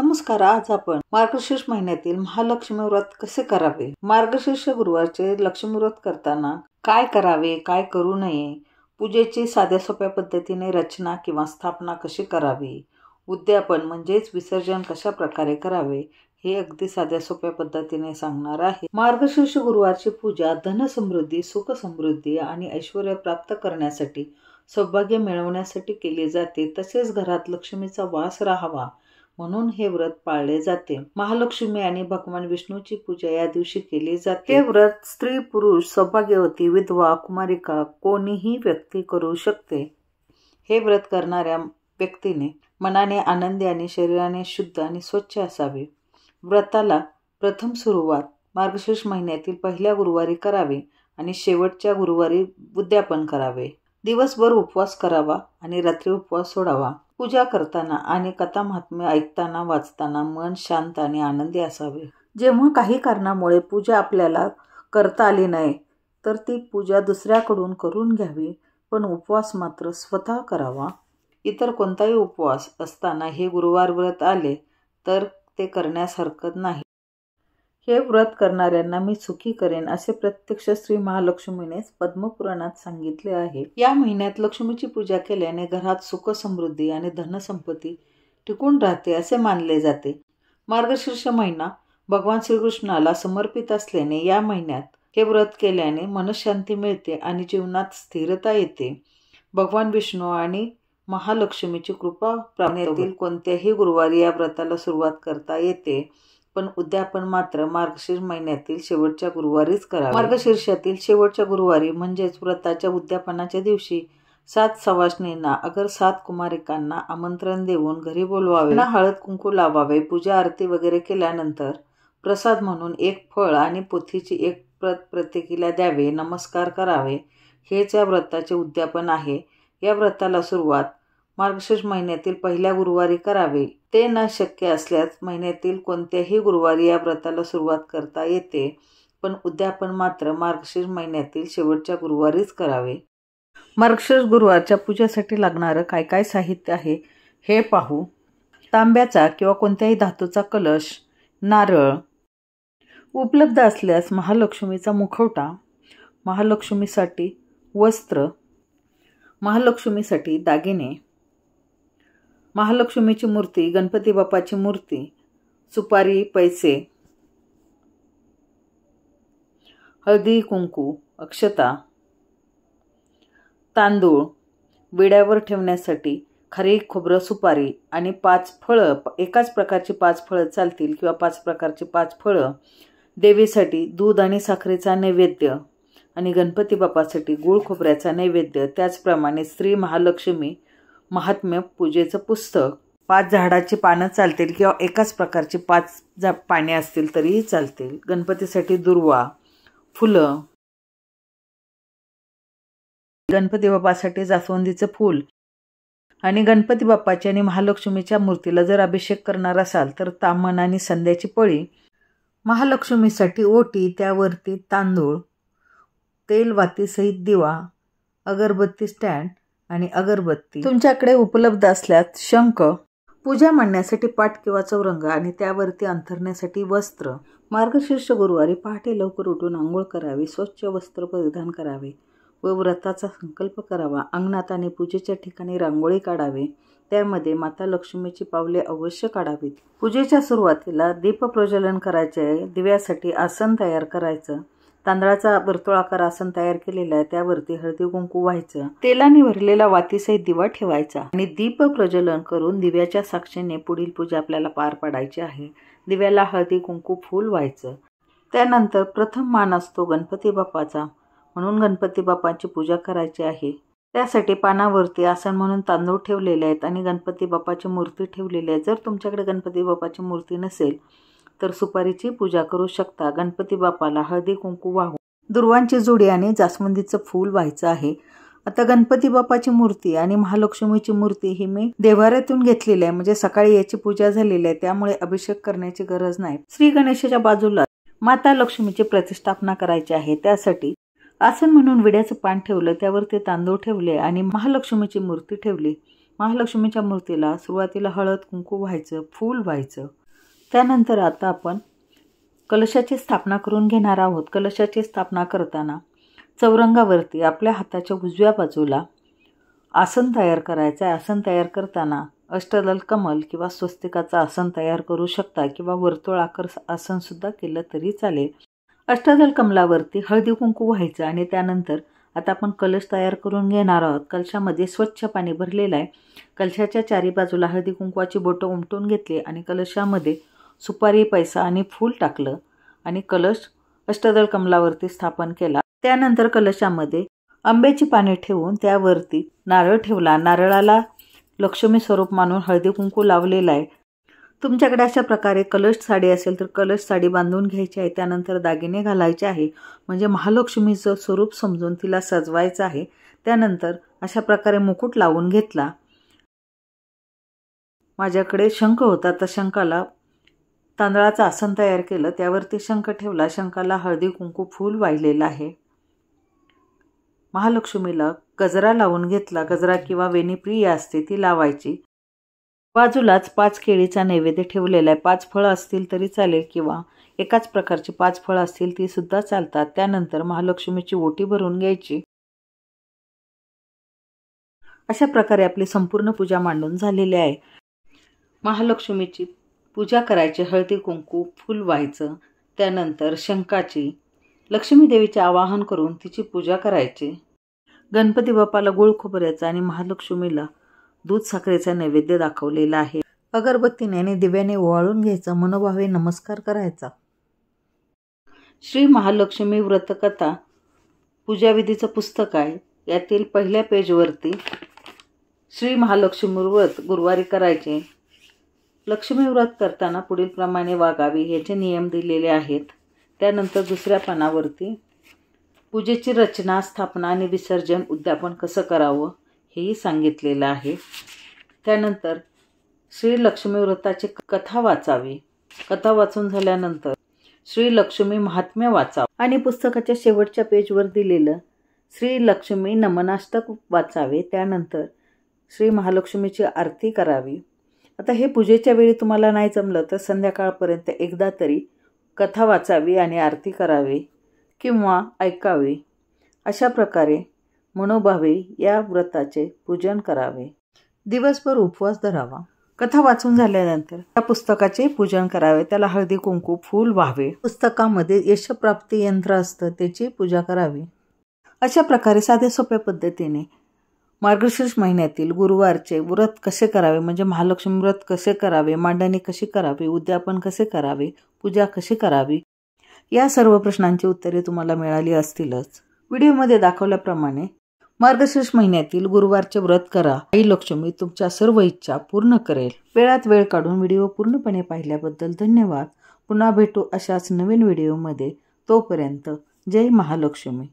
नमस्कार. आज आपण मार्गशीर्ष महिन्यातील महालक्ष्मी व्रत कसे करावे, मार्गशीर्ष गुरुवारचे लक्ष्मी व्रत करताना काय करावे, काय करू नये, पूजेची साध्या सोप्या पद्धतीने रचना किंवा स्थापना कशी करावी, उद्यापन म्हणजेच विसर्जन कशा प्रकारे करावे, हे अगदी साध्या सोप्या पद्धतीने सांगणार आहे. मार्गशीर्ष गुरुवारची पूजा धन समृद्धी, सुख समृद्धी आणि ऐश्वर्य प्राप्त करण्यासाठी, सौभाग्य मिळवण्यासाठी केली जाते. तसेच घरात लक्ष्मीचा वास राहावा म्हणून हे व्रत पाळले जाते. महालक्ष्मी आणि भगवान विष्णूची पूजा या दिवशी केली जाते. हे व्रत स्त्री, पुरुष, सौभाग्यवती, विधवा, कुमारिका कोणीही व्यक्ती करू शकते. हे व्रत करणाऱ्या व्यक्तीने मनाने आनंदी आणि शरीराने शुद्ध आणि स्वच्छ असावे. व्रताला प्रथम सुरुवात मार्गशीर्ष महिन्यातील पहिल्या गुरुवारी करावे आणि शेवटच्या गुरुवारी उद्यापन करावे. दिवसभर उपवास करावा आणि रात्री उपवास सोडावा. पूजा करताना आणि कथा महात्म्य ऐकताना वाचताना मन शांत आणि आनंदी असावे. जेव्हा काही कारणामुळे पूजा आपल्याला करता आली नाही तर ती पूजा दुसऱ्याकडून करून घ्यावी, पण उपवास मात्र स्वतः करावा. इतर कोणताही उपवास असताना हे गुरुवार व्रत आले तर ते करण्यास हरकत नाही. हे व्रत करणाऱ्यांना मी सुखी करेन असे प्रत्यक्ष श्री महालक्ष्मीनेच पद्मपुराणात सांगितले आहे. या महिन्यात लक्ष्मीची पूजा केल्याने घरात सुख समृद्धी आणि धनसंपत्ती टिकून राहते असे मानले जाते. मार्गशीर्ष महिना भगवान श्रीकृष्णाला समर्पित असल्याने या महिन्यात हे व्रत केल्याने मनशांती मिळते आणि जीवनात स्थिरता येते. भगवान विष्णू आणि महालक्ष्मीची कृपा प्राप्त कोणत्याही गुरुवारी या व्रताला सुरुवात करता येते, पण उद्यापन मात्र मार्गशीर्ष महिन्यातील शेवटच्या गुरुवारीच करावे. मार्गशीर्षातील शेवटच्या गुरुवारी म्हणजेच व्रताच्या उद्यापनाच्या दिवशी 7 सवाष्णींना अगर 7 कुमारिकांना आमंत्रण देऊन घरी बोलवावे. हळद कुंकू लावावे. पूजा आरती वगैरे केल्यानंतर प्रसाद म्हणून 1 फळ आणि पोथीची 1 प्रत प्रत्येकीला द्यावे. नमस्कार करावे. हेच या व्रताचे उद्यापन आहे. या व्रताला सुरुवात मार्गशीर्ष महिन्यातील पहिल्या गुरुवारी करावे. ते न शक्य असल्यास महिन्यातील कोणत्याही गुरुवारी या व्रताला सुरुवात करता येते, पण उद्यापन मात्र मार्गशीर्ष महिन्यातील शेवटच्या गुरुवारीच करावे. मार्गशीर्ष गुरुवारच्या पूजेसाठी लागणारं काय काय साहित्य आहे हे पाहू. तांब्याचा किंवा कोणत्याही धातूचा कलश, नारळ, उपलब्ध असल्यास महालक्ष्मीचा मुखवटा, महालक्ष्मीसाठी वस्त्र, महालक्ष्मीसाठी दागिने, महालक्ष्मीची मूर्ती, गणपती बाप्पाची मूर्ती, सुपारी, पैसे, हळदी कुंकू, अक्षता, तांदूळ, विड्यावर ठेवण्यासाठी खारीक, खोबरं, सुपारी आणि 5 फळं. एकाच प्रकारची 5 फळं चालतील किंवा 5 प्रकारची 5 फळं. देवीसाठी दूध आणि साखरेचा नैवेद्य आणि गणपती बाप्पासाठी गूळ खोबऱ्याचा नैवेद्य. त्याचप्रमाणे श्री महालक्ष्मी महात्म्य पूजेचं पुस्तक, 5 झाडाची पानं चालतील किंवा एकाच प्रकारची 5 पाने असतील तरीही चालतील. गणपतीसाठी दुर्वा, फुलं, गणपती बाप्पासाठी जास्वंदीचं फूल आणि गणपती बाप्पाची आणि महालक्ष्मीच्या मूर्तीला जर अभिषेक करणार असाल तर ताम्हण आणि संध्याची पळी. महालक्ष्मीसाठी ओटी, त्यावरती तांदूळ, तेल वातीसहित दिवा, अगरबत्ती स्टँड आणि अगरबत्ती. तुमच्याकडे उपलब्ध असल्यास शंख, पूजा मांडण्यासाठी पाट किंवा चौरंग आणि त्यावरती अंथरण्यासाठी वस्त्र. मार्गशीर्ष गुरुवारी पहाटे लवकर उठून आंघोळ करावी, स्वच्छ वस्त्र परिधान करावे व व्रताचा संकल्प करावा. अंगणात आणि पूजेच्या ठिकाणी रांगोळी काढावे. त्यामध्ये माता लक्ष्मीची पावले अवश्य काढावीत. पूजेच्या सुरुवातीला दीप प्रज्वलन करायचे आहे. दिव्यासाठी आसन तयार करायचं. तांदळाचा वर्तुळाकार आसन तयार केलेला आहे, त्यावरती हळदी कुंकू व्हायचं. तेलाने भरलेला वातीसहित दिवा ठेवायचा आणि दीप प्रज्वलन करून दिव्याच्या साक्षीने पुढील पूजा आपल्याला पार पाडायची आहे. दिव्याला हळदी कुंकू फूल व्हायचं. त्यानंतर प्रथम मान असतो गणपती बाप्पाचा, म्हणून गणपती बाप्पाची पूजा करायची आहे. त्यासाठी पानावरती आसन म्हणून तांदूळ ठेवलेले आहेत आणि गणपती बाप्पाची मूर्ती ठेवलेली आहे. जर तुमच्याकडे गणपती बाप्पाची मूर्ती नसेल तर सुपारीची पूजा करू शकता. गणपती बाप्पाला हळदी कुंकू वाहून दुर्वांची जोडी आणि जास्वंदीचं फूल व्हायचं आहे. आता गणपती बाप्पाची मूर्ती आणि महालक्ष्मीची मूर्ती ही मी देव्हाऱ्यातून घेतलेली आहे, म्हणजे सकाळी याची पूजा झालेली आहे, त्यामुळे अभिषेक करण्याची गरज नाही. श्री गणेशाच्या बाजूला माता लक्ष्मीची प्रतिष्ठापना करायची आहे. त्यासाठी आसन म्हणून विड्याचं पान ठेवलं, त्यावर ते तांदूळ ठेवले आणि महालक्ष्मीची मूर्ती ठेवली. महालक्ष्मीच्या मूर्तीला सुरुवातीला हळद कुंकू व्हायचं, फूल व्हायचं. त्यानंतर आता आपण कलशाची स्थापना करून घेणार आहोत. कलशाची स्थापना करताना चौरंगावरती आपल्या हाताच्या उजव्या बाजूला आसन तयार करायचं आहे. आसन तयार करताना अष्टदल कमल किंवा स्वस्तिकाचं आसन तयार करू शकता किंवा वर्तुळाकार आसनसुद्धा केलं तरी चालेल. अष्टदल कमलावरती हळदी कुंकू व्हायचं आणि त्यानंतर आता आपण कलश तयार करून घेणार आहोत. कलशामध्ये स्वच्छ पाणी भरलेलं आहे. कलशाच्या चारी बाजूला हळदी कुंकवाची बोटं उमटून घेतली आणि कलशामध्ये सुपारी, पैसा आणि फूल टाकलं आणि कलश अष्टदल कमलावरती स्थापन केला. त्यानंतर कलशामध्ये आंब्याची पाने ठेवून त्यावरती नारळ ठेवला. नारळाला लक्ष्मी स्वरूप मानून हळदी कुंकू लावलेला आहे. तुमच्याकडे अशा प्रकारे कलश साडी असेल तर कलश साडी बांधून घ्यायची आहे. त्यानंतर दागिने घालायचे आहे, म्हणजे महालक्ष्मीचं स्वरूप समजून तिला सजवायचं आहे. त्यानंतर अशा प्रकारे मुकुट लावून घेतला. माझ्याकडे शंख होता, तर शंखाला तांदळाचं आसन तयार केलं, त्यावरती शंख ठेवला. शंखाला हळदी कुंकू फूल वाहिलेलं आहे. महालक्ष्मीला गजरा लावून घेतला. गजरा किंवा वेणी प्रिय असते ती लावायची. बाजूलाच 5 केळीचा नैवेद्य ठेवलेला आहे. 5 फळं असतील तरी चालेल किंवा एकाच प्रकारची 5 फळं असतील ती सुद्धा चालतात. त्यानंतर महालक्ष्मीची ओटी भरून घ्यायची. अशा प्रकारे आपली संपूर्ण पूजा मांडून झालेली आहे. महालक्ष्मीची पूजा करायची. हळदी कुंकू फूल व्हायचं. त्यानंतर शंखाची लक्ष्मी देवीचे आवाहन करून तिची पूजा करायची. गणपती बाप्पाला गुळ खोबऱ्याचा आणि महालक्ष्मीला दूध साखरेचा नैवेद्य दाखवलेला आहे. अगरबत्तीने आणि दिव्याने ओवाळून घ्यायचा. मनोभावे नमस्कार करायचा. श्री महालक्ष्मी व्रतकथा पूजाविधीचं पुस्तक आहे. यातील पहिल्या पेजवरती श्री महालक्ष्मी व्रत गुरुवारी करायचे. लक्ष्मी व्रत करताना पुढील प्रमाणे वागावे याचे नियम दिलेले आहेत. त्यानंतर दुसऱ्या पानावरती पूजेची रचना, स्थापना आणि विसर्जन, उद्यापन कसं करावं हेही सांगितलेलं आहे. त्यानंतर श्री लक्ष्मी व्रताची कथा वाचावी. कथा वाचून झाल्यानंतर श्री लक्ष्मी महात्म्य वाचावं आणि पुस्तकाच्या शेवटच्या पेजवर दिलेलं श्री लक्ष्मी नमनाष्टक वाचावे. त्यानंतर श्री महालक्ष्मीची आरती करावी. आता हे पूजेच्या वेळी तुम्हाला नाही जमलं तर संध्याकाळपर्यंत एकदा तरी कथा वाचावी आणि आरती करावी किंवा ऐकावी. अशा प्रकारे मनोभावे या व्रताचे पूजन करावे. दिवसभर उपवास धरावा. कथा वाचून झाल्यानंतर त्या पुस्तकाचे पूजन करावे. त्याला हळदी कुंकू फूल व्हावे. पुस्तकामध्ये यशप्राप्ती यंत्र असतं त्याची पूजा करावी. अशा प्रकारे साध्या सोप्या पद्धतीने मार्गशीर्ष महिन्यातील गुरुवारचे व्रत कसे करावे, म्हणजे महालक्ष्मी व्रत कसे करावे, मांडणी कशी करावी, उद्यापन कसे करावे, पूजा कशी करावी, या सर्व प्रश्नांची उत्तरे तुम्हाला मिळाली असतीलच. व्हिडिओमध्ये दाखवल्याप्रमाणे मार्गशीर्ष महिन्यातील गुरुवारचे व्रत करा. आई लक्ष्मी तुमच्या सर्व इच्छा पूर्ण करेल. वेळात वेळ काढून व्हिडिओ पूर्णपणे पाहिल्याबद्दल धन्यवाद. पुन्हा भेटू अशाच नवीन व्हिडिओमध्ये. तोपर्यंत जय महालक्ष्मी.